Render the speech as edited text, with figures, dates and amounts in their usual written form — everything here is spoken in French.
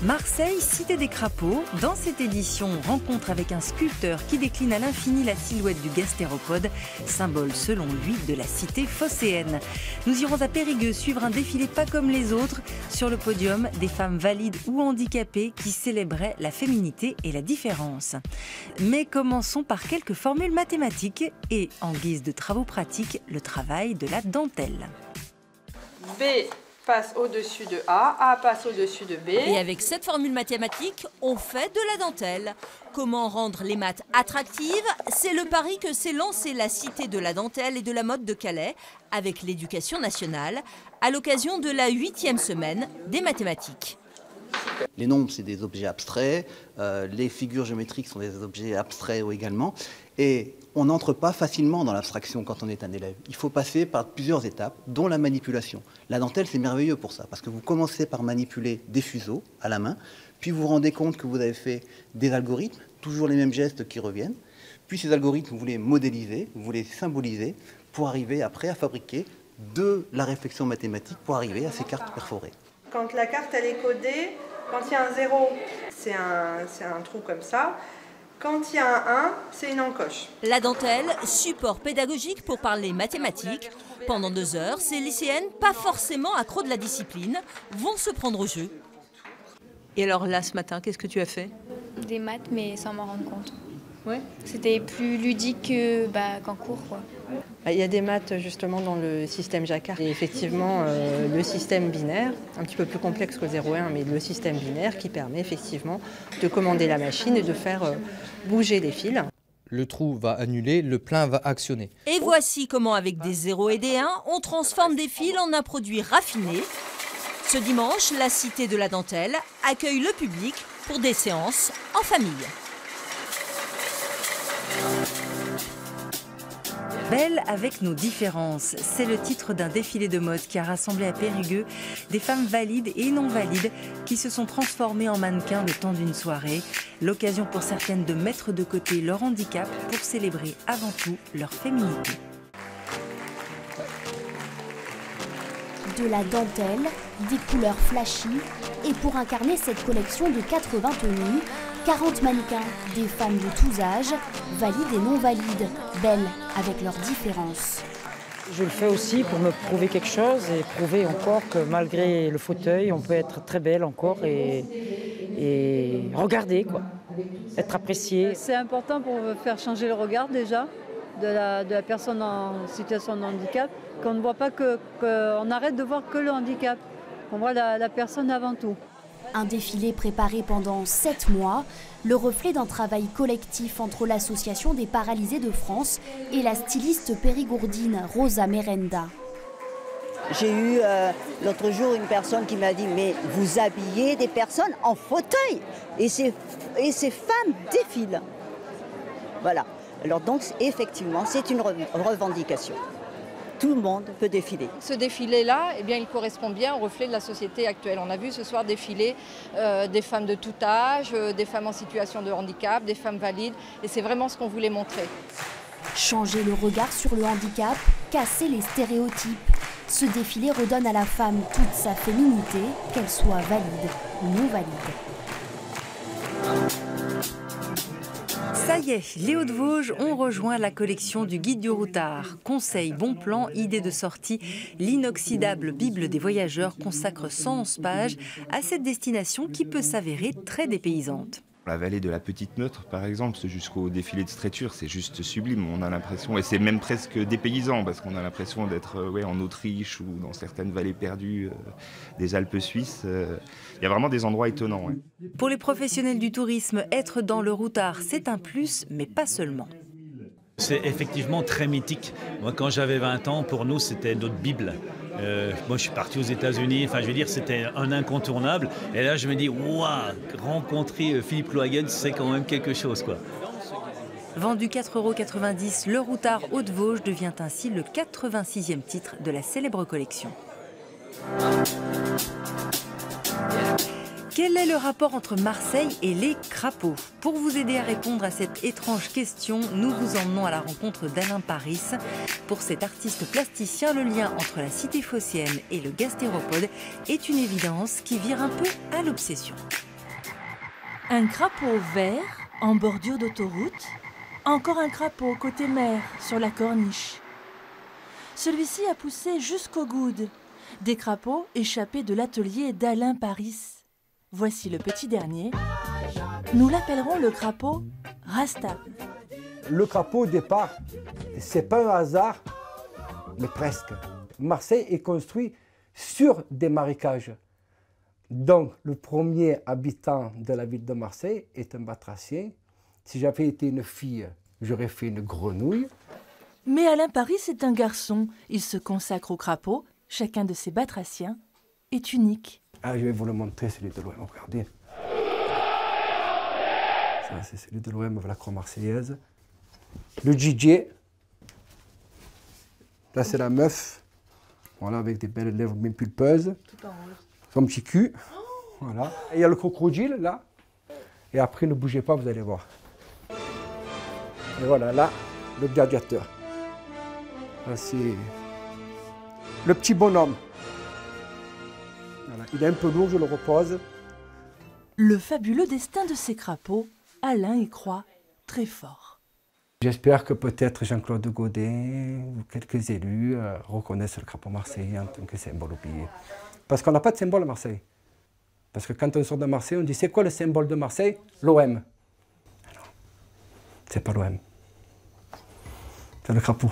Marseille, cité des crapauds. Dans cette édition, rencontre avec un sculpteur qui décline à l'infini la silhouette du gastéropode, symbole selon lui de la cité phocéenne. Nous irons à Périgueux suivre un défilé pas comme les autres. Sur le podium, des femmes valides ou handicapées qui célébraient la féminité et la différence. Mais commençons par quelques formules mathématiques et, en guise de travaux pratiques, le travail de la dentelle. B passe au-dessus de A passe au-dessus de B. Et avec cette formule mathématique, on fait de la dentelle. Comment rendre les maths attractives? C'est le pari que s'est lancé la Cité de la dentelle et de la mode de Calais avec l'Éducation nationale à l'occasion de la 8e semaine des mathématiques. Les nombres, c'est des objets abstraits, les figures géométriques sont des objets abstraits également, et on n'entre pas facilement dans l'abstraction quand on est un élève. Il faut passer par plusieurs étapes, dont la manipulation. La dentelle, c'est merveilleux pour ça, parce que vous commencez par manipuler des fuseaux à la main, puis vous vous rendez compte que vous avez fait des algorithmes, toujours les mêmes gestes qui reviennent, puis ces algorithmes, vous les modélisez, vous les symbolisez, pour arriver après à fabriquer de la réflexion mathématique, pour arriver à ces cartes perforées. Quand la carte elle est codée, quand il y a un 0, c'est un trou comme ça. Quand il y a un 1, c'est une encoche. La dentelle, support pédagogique pour parler mathématiques. Pendant 2 heures, ces lycéennes, pas forcément accros de la discipline, vont se prendre au jeu. Et alors là, ce matin, qu'est-ce que tu as fait? Des maths, mais sans m'en rendre compte. Ouais. C'était plus ludique qu'en cours, quoi. Il y a des maths justement dans le système Jacquard. Et effectivement, le système binaire, un petit peu plus complexe que le 0 et 1, mais le système binaire qui permet effectivement de commander la machine et de faire bouger les fils. Le trou va annuler, le plein va actionner. Et voici comment, avec des 0 et des 1, on transforme des fils en un produit raffiné. Ce dimanche, la Cité de la dentelle accueille le public pour des séances en famille. Belle avec nos différences, c'est le titre d'un défilé de mode qui a rassemblé à Périgueux des femmes valides et non valides qui se sont transformées en mannequins le temps d'une soirée. L'occasion pour certaines de mettre de côté leur handicap pour célébrer avant tout leur féminité. De la dentelle, des couleurs flashy et pour incarner cette collection de 80 tenues, 40 mannequins, des femmes de tous âges, valides et non valides, belles avec leurs différences. Je le fais aussi pour me prouver quelque chose et prouver encore que malgré le fauteuil, on peut être très belle encore et regarder, quoi, être appréciée. C'est important pour faire changer le regard déjà de la personne en situation de handicap, qu'on ne voit pas qu'on arrête de voir que le handicap, qu'on voit la personne avant tout. Un défilé préparé pendant 7 mois, le reflet d'un travail collectif entre l'Association des paralysés de France et la styliste périgourdine Rosa Merenda. J'ai eu l'autre jour une personne qui m'a dit « Mais vous habillez des personnes en fauteuil et ces femmes défilent ». Voilà. Alors donc effectivement, c'est une revendication. Tout le monde peut défiler. Ce défilé-là, eh bien, il correspond bien au reflet de la société actuelle. On a vu ce soir défiler des femmes de tout âge, des femmes en situation de handicap, des femmes valides, et c'est vraiment ce qu'on voulait montrer. Changer le regard sur le handicap, casser les stéréotypes. Ce défilé redonne à la femme toute sa féminité, qu'elle soit valide ou non valide. Ça y est, les Hauts-de-Vosges ont rejoint la collection du Guide du Routard. Conseils, bons plans, idées de sortie, l'inoxydable Bible des voyageurs consacre 111 pages à cette destination qui peut s'avérer très dépaysante. La vallée de la Petite Neutre, par exemple, jusqu'au défilé de Streitur, c'est juste sublime. On a l'impression, et c'est même presque dépaysant, parce qu'on a l'impression d'être en Autriche ou dans certaines vallées perdues des Alpes suisses. Il y a vraiment des endroits étonnants. Ouais. Pour les professionnels du tourisme, être dans le Routard, c'est un plus, mais pas seulement. C'est effectivement très mythique. Moi, quand j'avais 20 ans, pour nous, c'était notre Bible. Moi, je suis parti aux États-Unis. Enfin, je veux dire, c'était un incontournable. Et là, je me dis, waouh, rencontrer Philippe Lohagen, c'est quand même quelque chose, quoi. Vendu 4,90 €, le Routard Hauts-de-Vosges devient ainsi le 86e titre de la célèbre collection. Quel est le rapport entre Marseille et les crapauds? Pour vous aider à répondre à cette étrange question, nous vous emmenons à la rencontre d'Alain Paris. Pour cet artiste plasticien, le lien entre la cité phocéenne et le gastéropode est une évidence qui vire un peu à l'obsession. Un crapaud vert en bordure d'autoroute. Encore un crapaud côté mer sur la corniche. Celui-ci a poussé jusqu'au coude. Des crapauds échappés de l'atelier d'Alain Paris. Voici le petit dernier. Nous l'appellerons le crapaud Rasta. Le crapaud au départ, c'est pas un hasard, mais presque. Marseille est construit sur des marécages. Donc, le premier habitant de la ville de Marseille est un batracien. Si j'avais été une fille, j'aurais fait une grenouille. Mais Alain Paris est un garçon. Il se consacre au crapaud. Chacun de ces batraciens est unique. Ah, je vais vous le montrer, celui de l'OM. Regardez. Ça, c'est celui de l'OM, la croix marseillaise. Le DJ. Là, c'est la meuf. Voilà, avec des belles lèvres bien pulpeuses. Tout en rose. Son petit cul. Voilà. Et il y a le crocodile, là. Et après, ne bougez pas, vous allez voir. Et voilà, là, le gladiateur. Là, c'est le petit bonhomme. Voilà. Il est un peu lourd, je le repose. Le fabuleux destin de ces crapauds, Alain y croit très fort. J'espère que peut-être Jean-Claude Godet ou quelques élus reconnaissent le crapaud marseillais en tant que symbole oublié. Parce qu'on n'a pas de symbole à Marseille. Parce que quand on sort de Marseille, on dit c'est quoi le symbole de Marseille? L'OM. Non, c'est pas l'OM. C'est le crapaud.